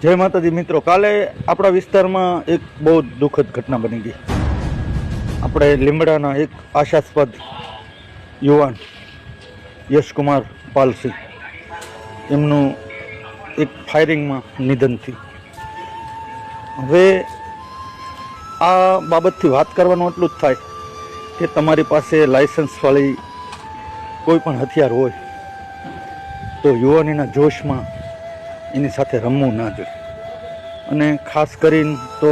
જય માતાજી મિત્રો, કાલે આપણા વિસ્તારમાં એક બહુ દુઃખદ ઘટના બની ગઈ. આપણે લીમડાના એક આશાસ્પદ યુવાન યશકુમાર પાલસિંહ, એમનું એક ફાયરિંગમાં નિધન થયું. હવે આ બાબતથી વાત કરવાનું એટલું જ થાય કે તમારી પાસે લાયસન્સવાળી કોઈ પણ હથિયાર હોય તો યુવાનીના જોશમાં એની સાથે રમવું ના જોઈએ. અને ખાસ કરીને તો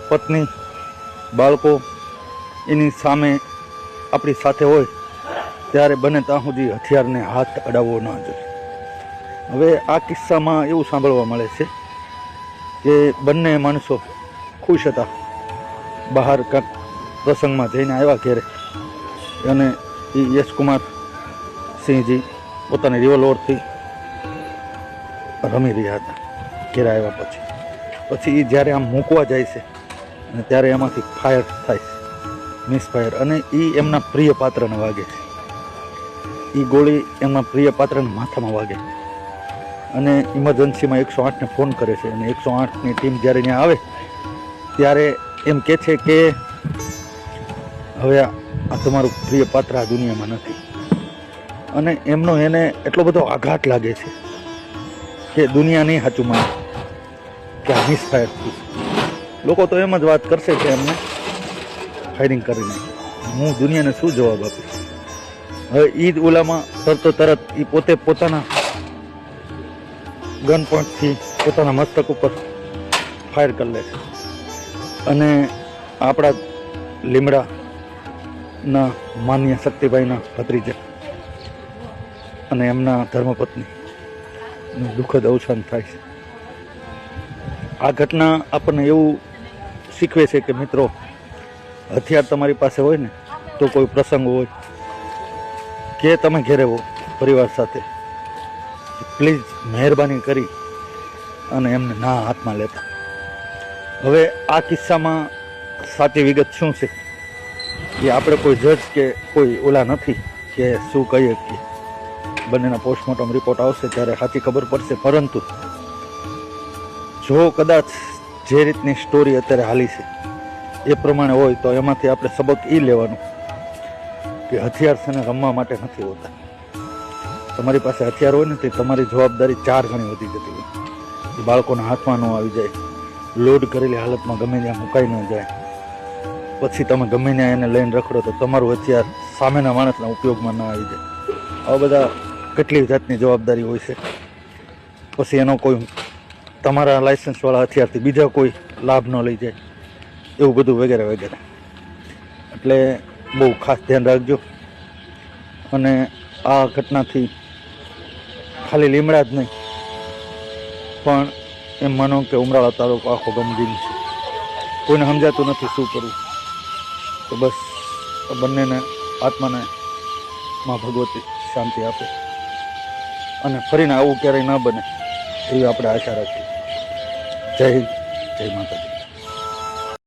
પત્ની, બાળકો એની સામે આપણી સાથે હોય ત્યારે બને ત્યાં સુધી હથિયારને હાથ અડાવવો ના જોઈએ. હવે આ કિસ્સામાં એવું સાંભળવા મળે છે કે બંને માણસો ખુશ હતા, બહાર કાંક પ્રસંગમાં જઈને આવ્યા ઘેરે, અને એ યશકુમાર સિંહજી પોતાની રિવોલ્વરથી રમી રહ્યા હતા. ઘેરે આવ્યા પછી એ જ્યારે આમ મૂકવા જાય છે અને ત્યારે એમાંથી ફાયર થાય છે, મિસફાયર, અને એ એમના પ્રિય પાત્રને વાગે છે. એ ગોળી એમના પ્રિય પાત્રને માથામાં વાગે અને ઇમરજન્સીમાં 108ને ફોન કરે છે. અને 108ની ટીમ જ્યારે ત્યાં આવે ત્યારે એમ કહે છે કે હવે આ તમારું પ્રિય પાત્ર આ દુનિયામાં નથી. અને એમનો એને એટલો બધો આઘાત લાગે છે કે દુનિયા નહીં સાચું માને કે આ મિસફાયર થયું. લોકો તો એમ જ વાત કરશે કે એમને ફાયરિંગ કરીને હું દુનિયાને શું જવાબ આપીશ. હવે ઈદ ઉલામાં તરત એ પોતે પોતાના ગન પોઈન્ટથી પોતાના મસ્તક ઉપર ફાયર કરી લે છે. અને આપણા લીમડાના માન્ય શક્તિભાઈના ભત્રીજા અને એમના ધર્મપત્ની દુઃખદ અવસાન થાય છે. આ ઘટના આપણને એવું શીખવે છે કે મિત્રો, હથિયાર તમારી પાસે હોય ને તો કોઈ પ્રસંગ હોય કે તમે ઘેરે હો પરિવાર સાથે, પ્લીઝ મહેરબાની કરી અને એમને ના હાથમાં લેતા. હવે આ કિસ્સામાં સાચી વિગત શું છે એ આપણે કોઈ જજ કે કોઈ ઓલા નથી કે શું કહીએ કે બંનેના પોસ્ટમોર્ટમ રિપોર્ટ આવશે ત્યારે સાચી ખબર પડશે. પરંતુ જો કદાચ જે રીતની સ્ટોરી અત્યારે હાલી છે એ પ્રમાણે હોય તો એમાંથી આપણે સબક એ લેવાનું કે હથિયાર છે ને રમવા માટે નથી હોતા. તમારી પાસે હથિયાર હોય ને તે તમારી જવાબદારી 4 ગણી વધી જતી હોય. એ બાળકોના હાથમાં ન આવી જાય, લોડ કરેલી હાલતમાં ગમે ત્યાં મુકાઈ ન જાય, પછી તમે ગમે ત્યાં એને લઈને રખડો તો તમારું હથિયાર સામેના માણસના ઉપયોગમાં ન આવી જાય. આવા બધા કેટલી જાતની જવાબદારી હોય છે. પછી એનો કોઈ તમારા લાયસન્સવાળા હથિયારથી બીજા કોઈ લાભ ન લઈ જાય, એવું બધું વગેરે વગેરે. એટલે બહુ ખાસ ધ્યાન રાખજો. અને આ ઘટનાથી ખાલી લીમડા જ નહીં પણ એમ માનો કે ઉમરાળા તાલુકો આખો ગમગીન છે. કોઈને સમજાતું નથી શું કરવું. તો બસ બંનેને આત્માને માં ભગવતી શાંતિ આપે અને ફરીને આવું ક્યારેય ન બને એવી આપણે આશા રાખીએ. જય હિન્દ, જય માતાજી.